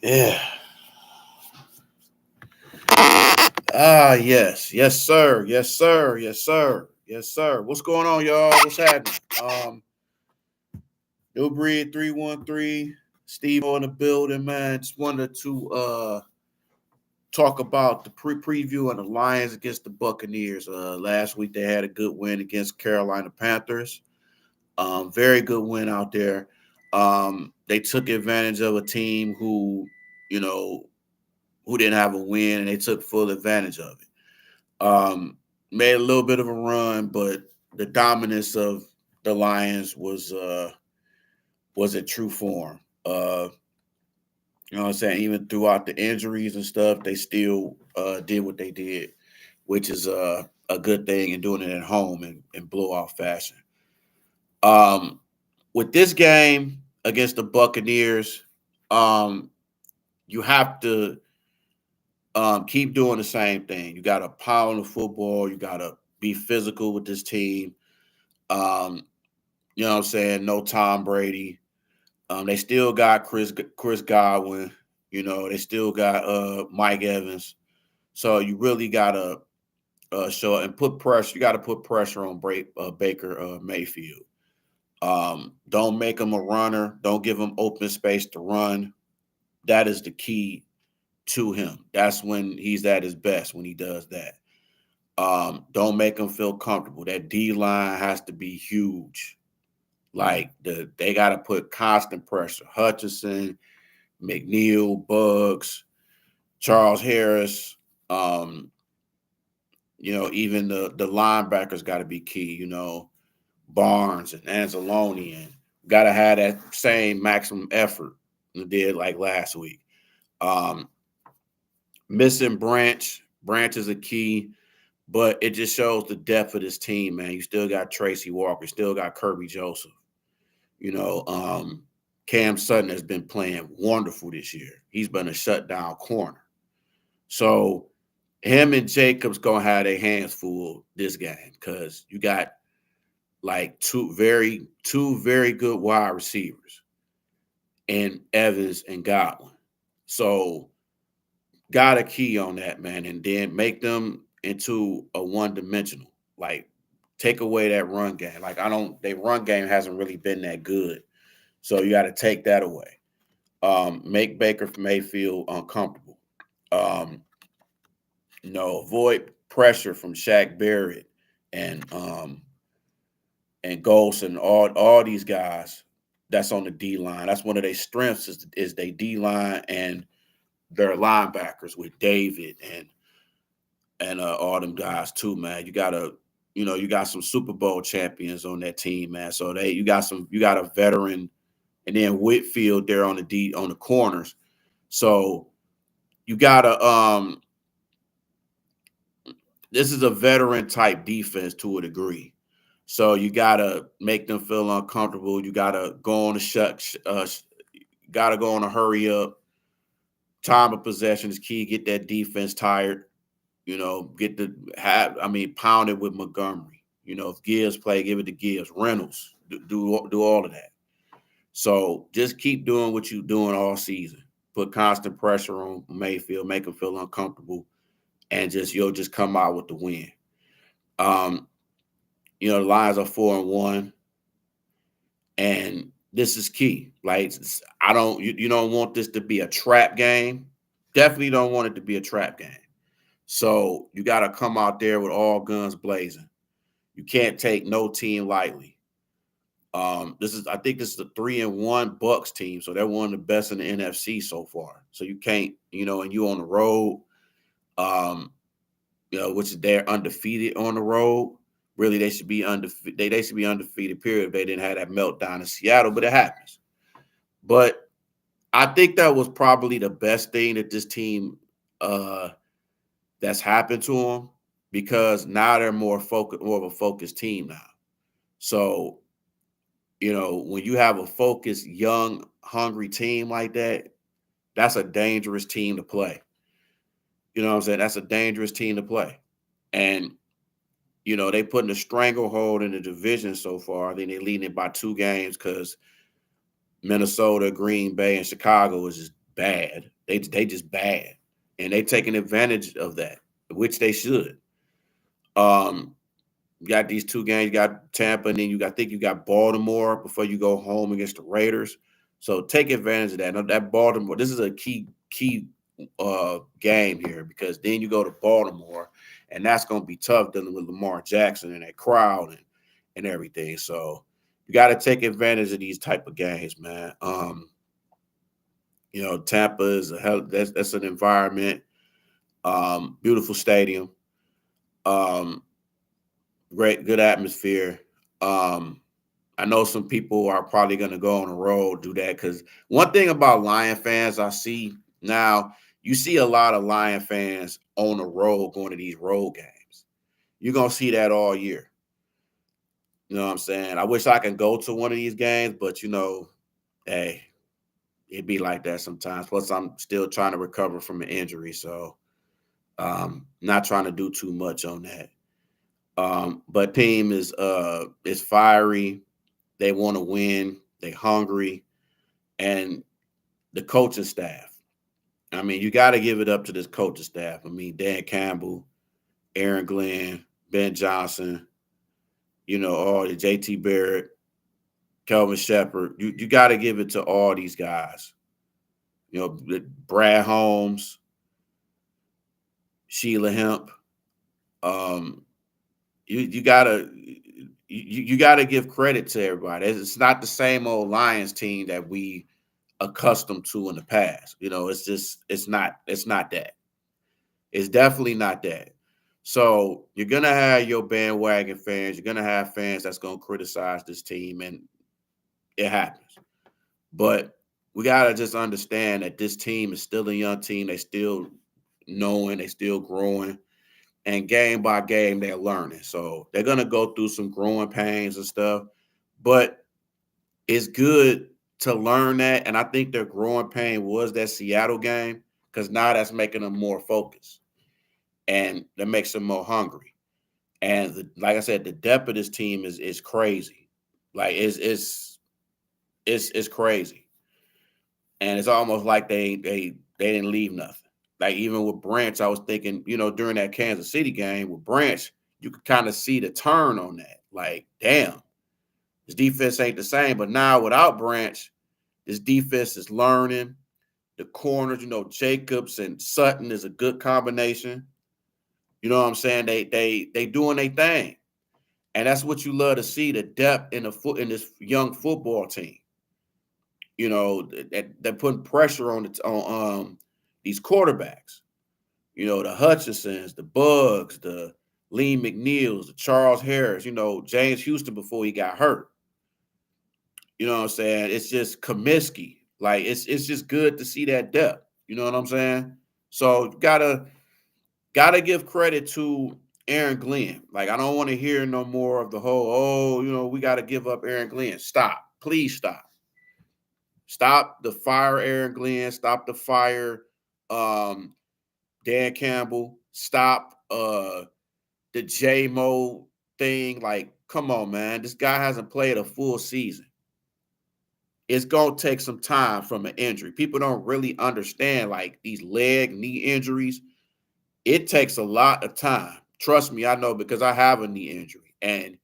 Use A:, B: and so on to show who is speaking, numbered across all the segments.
A: Yeah. Yes. Yes, sir. Yes, sir. Yes, sir. Yes, sir. What's going on, y'all? What's happening? New Breed 313. Steve on the building, man. Just wanted to talk about the preview of the Lions against the Buccaneers. Last week they had a good win against Carolina Panthers. Very good win out there. They took advantage of a team you know, who didn't have a win, and they took full advantage of it. Made a little bit of a run, but the dominance of the Lions was in true form. You know what I'm saying? Even throughout the injuries and stuff, they still did what they did, which is a good thing, and doing it at home in blowout fashion. Um, with this game against the Buccaneers, um, you have to keep doing the same thing. You got to pound the football. You got to be physical with this team. Um, you know what I'm saying? No Tom Brady. They still got Chris Godwin. You know, they still got Mike Evans. So you really gotta show and put pressure. You got to put pressure on Baker Mayfield. Don't make him a runner. Don't give him open space to run. That is the key to him. That's when he's at his best, when he does that. Don't make him feel comfortable. That D line has to be huge. Like they got to put constant pressure. Hutchinson, McNeil, Bugs, Charles Harris. Even the linebackers got to be key. Barnes and Anzalone, and got to have that same maximum effort they did like last week. Um, Missing Branch is a key, but it just shows the depth of this team, man. You still got Tracy Walker, still got Kirby Joseph. You know, Cam Sutton has been playing wonderful this year. He's been a shutdown corner. So him and Jacobs gonna have their hands full this game because you got like two very good wide receivers and Evans and Godwin. So got a key on that, man, and then make them into a one-dimensional. Like take away that run game. Like their run game hasn't really been that good. So you got to take that away. Make Baker Mayfield uncomfortable. Um, avoid pressure from Shaq Barrett and Ghost and all these guys that's on the D line. That's one of their strengths is they D line and their linebackers with David and all them guys too, man. You got some Super Bowl champions on that team, man. So you got a veteran, and then Whitfield there on the corners. So you gotta this is a veteran type defense to a degree. So you gotta make them feel uncomfortable. You gotta go on gotta go on a hurry up. Time of possession is key. Get that defense tired. Pound it with Montgomery. If Gibbs play, give it to Gibbs. Reynolds, do all of that. So just keep doing what you're doing all season. Put constant pressure on Mayfield, make him feel uncomfortable, and you'll just come out with the win. Um, the Lions are 4-1, and this is key. Like you don't want this to be a trap game. Definitely don't want it to be a trap game. So you got to come out there with all guns blazing. You can't take no team lightly. I think this is the 3-1 Bucs team, so they're one of the best in the NFC so far. So you can't, and you on the road, which they're undefeated on the road. Really, they should be undefeated. They should be undefeated. Period. If they didn't have that meltdown in Seattle, but it happens. But I think that was probably the best thing that this team that's happened to them, because now they're more of a focused team now. So when you have a focused, young, hungry team like that, that's a dangerous team to play. You know what I'm saying? That's a dangerous team to play. And, they putting a stranglehold in the division so far. I think they're leading it by 2 games because Minnesota, Green Bay, and Chicago is just bad. They just bad, and they taking advantage of that, which they should. Um, you got these two games. You got Tampa, and then you got Baltimore before you go home against the Raiders. So take advantage of that. Now, that Baltimore, this is a key game here, because then you go to Baltimore, and that's going to be tough dealing with Lamar Jackson and that crowd and everything. So you got to take advantage of these type of games, man. Tampa is that's an environment, beautiful stadium, um, good atmosphere. I know some people are probably going to go on the road, do that, because one thing about Lion fans I see now, you see a lot of Lion fans on the road going to these road games. You're going to see that all year. You know what I'm saying? I wish I could go to one of these games, but, hey, it'd be like that sometimes. Plus, I'm still trying to recover from an injury, so not trying to do too much on that. But team is fiery. They want to win. They hungry. And the coaching staff. I mean, you got to give it up to this coaching staff. I mean, Dan Campbell, Aaron Glenn, Ben Johnson, all the JT Barrett, Kelvin Shepard. You got to give it to all these guys. Brad Holmes, Sheila Hemp. You gotta give credit to everybody. It's not the same old Lions team that we accustomed to in the past. It's not that. It's definitely not that. So you're gonna have your bandwagon fans. You're gonna have fans that's gonna criticize this team, and it happens. But we gotta just understand that this team is still a young team. They still knowing, they still growing, and game by game they're learning. So they're gonna go through some growing pains and stuff. But it's good to learn that. And I think their growing pain was that Seattle game, because now that's making them more focused, and that makes them more hungry. And like I said, the depth of this team is crazy. Like it's crazy, and it's almost like they didn't leave nothing. Like even with Branch, I was thinking, during that Kansas City game with Branch, you could kind of see the turn on that. Like, damn, his defense ain't the same. But now without Branch, this defense is learning. The corners, Jacobs and Sutton is a good combination. You know what I'm saying? They doing their thing, and that's what you love to see, the depth in this young football team. They're putting pressure on these quarterbacks. The Hutchinsons, the Bugs, the Lee McNeils, the Charles Harris. James Houston before he got hurt. You know what I'm saying? It's just Comiskey. Like it's just good to see that depth. You know what I'm saying? So gotta give credit to Aaron Glenn. Like I don't want to hear no more of the whole, we got to give up Aaron Glenn. Stop. Please stop. Stop the fire Aaron Glenn. Stop the fire Dan Campbell. Stop the J-Mo thing. Like, come on, man. This guy hasn't played a full season. It's going to take some time from an injury. People don't really understand, like, these knee injuries. It takes a lot of time. Trust me, I know, because I have a knee injury, and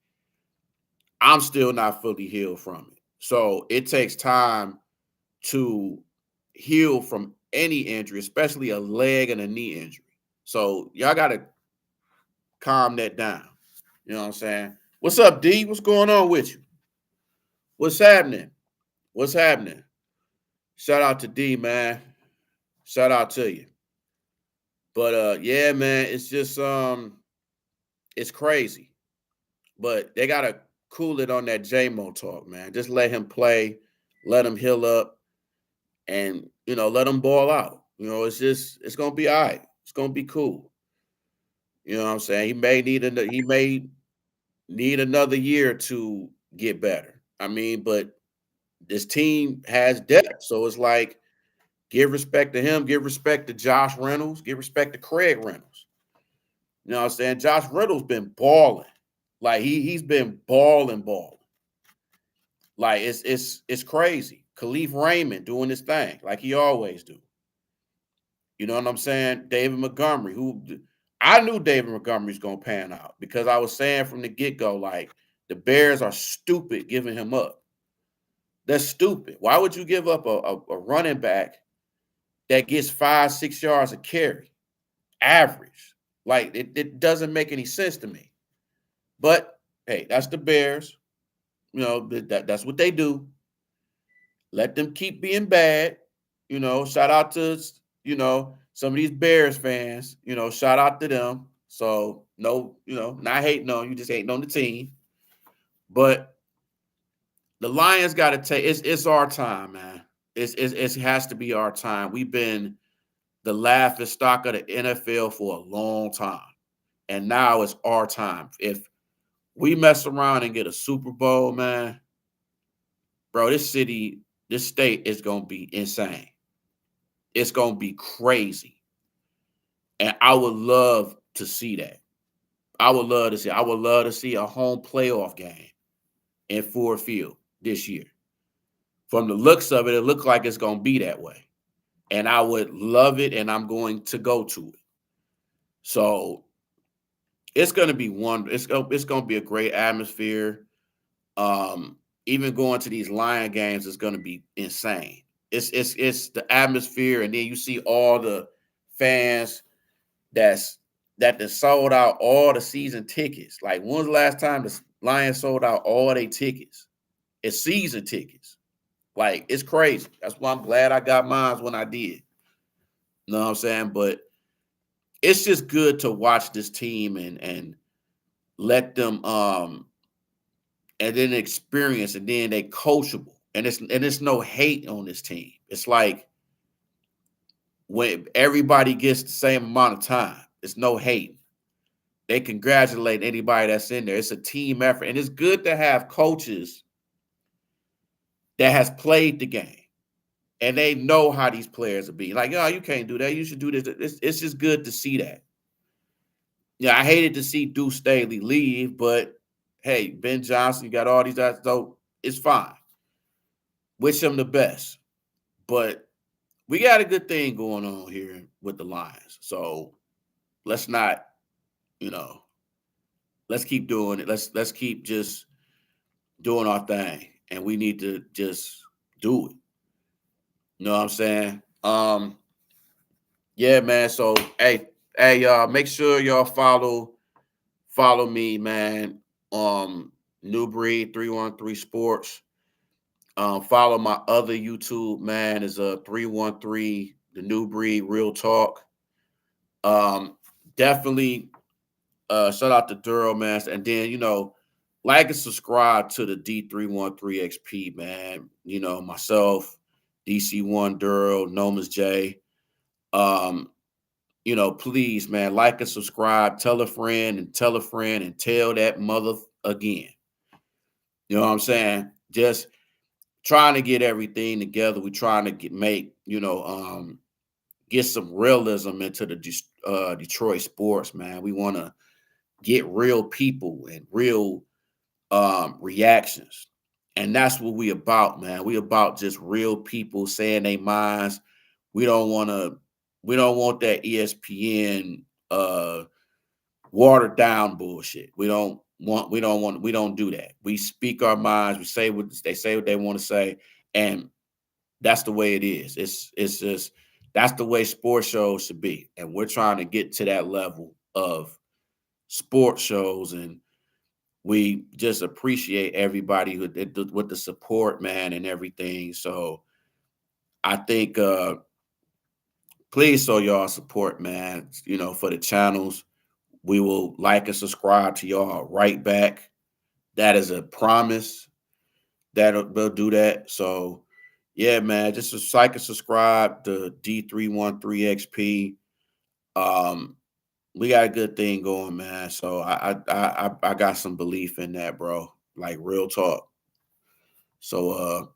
A: I'm still not fully healed from it. So it takes time to heal from any injury, especially a leg and a knee injury. So y'all got to calm that down. You know what I'm saying? What's up, D? What's going on with you? What's happening? What's happening? Shout out to D, man. Shout out to you. But yeah, man, it's just it's crazy. But they gotta cool it on that J-Mo talk, man. Just let him play, let him heal up, and let him ball out. It's gonna be all right. It's gonna be cool. You know what I'm saying? He may need another year to get better. I mean, but this team has depth. So it's like, give respect to him, give respect to Josh Reynolds, give respect to Craig Reynolds. You know what I'm saying? Josh Reynolds been balling. Like he's been balling. Like it's crazy. Khalif Raymond doing his thing like he always do. You know what I'm saying? David Montgomery, who I knew David Montgomery's gonna pan out because I was saying from the get-go, like the Bears are stupid giving him up. That's stupid. Why would you give up a running back that gets 5-6 yards a carry, average? Like it doesn't make any sense to me. But hey, that's the Bears. You know, that's what they do. Let them keep being bad. You know, shout out to, some of these Bears fans. Shout out to them. So no, not hating on you, just hating on the team. But the Lions got to take it's our time, man. It has to be our time. We've been the laughing stock of the NFL for a long time. And now it's our time. If we mess around and get a Super Bowl, man, bro, this state is going to be insane. It's going to be crazy. And I would love to see that. I would love to see a home playoff game in Ford Field this year. From the looks of it, it looks like it's going to be that way. And I would love it, and I'm going to go to it. So it's going to be it's going to be a great atmosphere. Even going to these Lion games is going to be insane. It's the atmosphere, and then you see all the fans that sold out all the season tickets. Like, when's the last time the Lions sold out all their tickets? It's season tickets. Like, it's crazy. That's why I'm glad I got mine when I did. You know what I'm saying? But it's just good to watch this team and let them and then experience, and then they coachable. And it's no hate on this team. It's like when everybody gets the same amount of time, it's no hate. They congratulate anybody that's in there. It's a team effort. And it's good to have coaches that has played the game. And they know how these players are being. Like, oh, you can't do that. You should do this. It's just good to see that. Yeah, I hated to see Deuce Staley leave, but hey, Ben Johnson, you got all these guys, so it's fine. Wish him the best. But we got a good thing going on here with the Lions. So let's not, let's keep doing it. Let's keep just doing our thing. And we need to just do it. You know what I'm saying? Yeah, man. So hey, y'all, make sure y'all follow me, man. New Breed 313 Sports. Follow my other YouTube, man, is 313 The New Breed Real Talk. Definitely shout out to Duro, man. And then, like and subscribe to the D313XP, man. Myself, DC1 Duro, Nomas J. Please, man, like and subscribe, tell a friend and tell a friend and tell that mother again. You know what I'm saying? Just trying to get everything together. We're trying to get some realism into the Detroit sports, man. We want to get real people and real reactions. And that's what we about, man. We about just real people saying their minds. We don't want that ESPN watered down bullshit. We don't do that. We speak our minds. We say what they want to say, and that's the way it is. It's just that's the way sports shows should be, and we're trying to get to that level of sports shows, and we just appreciate everybody with the support, man, and everything. So I think please show y'all support, man. For the channels. We will like and subscribe to y'all right back. That is a promise that we'll do that. So, yeah, man, just like and subscribe to D313XP. We got a good thing going, man. So I got some belief in that, bro. Like real talk. So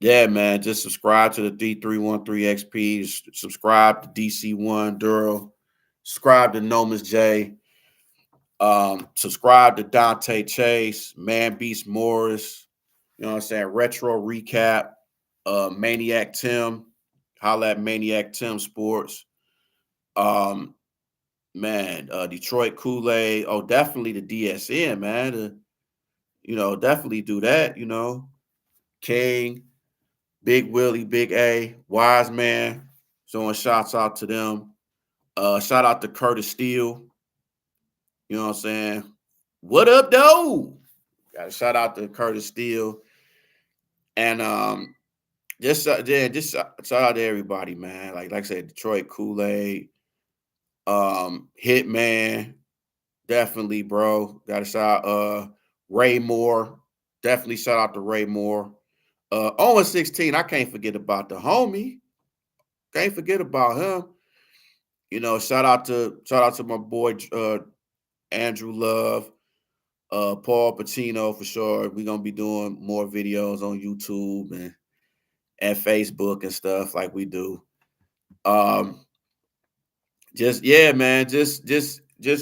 A: yeah, man, just subscribe to the D313XP. Subscribe to DC1 Duro. Subscribe to Nomas J. Subscribe to Dante Chase, Man Beast Morris, you know what I'm saying? Retro Recap. Maniac Tim, holla at Maniac Tim Sports. Um, man, Detroit Kool-Aid. Oh, definitely the DSN, man. Definitely do that. King, Big Willie, Big A, Wise Man. Throwing shots out to them. Shout out to Curtis Steele. You know what I'm saying? What up, though? Got to shout out to Curtis Steele. And just shout out to everybody, man. Like I said, Detroit Kool-Aid, Hitman, definitely, bro. Got to shout Ray Moore. Definitely shout out to Ray Moore. 0-16, I can't forget about the homie. Can't forget about him. Shout out to my boy Andrew Love, Paul Pacino for sure. We're gonna be doing more videos on YouTube and Facebook and stuff like we do. Just yeah, man. Just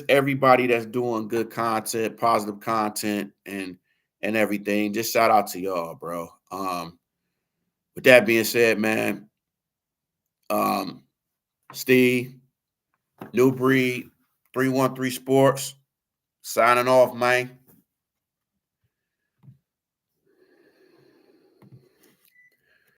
A: everybody that's doing good content, positive content, and everything. Just shout out to y'all, bro. With that being said, man, um, Steve, New Breed, 313 Sports, signing off, man.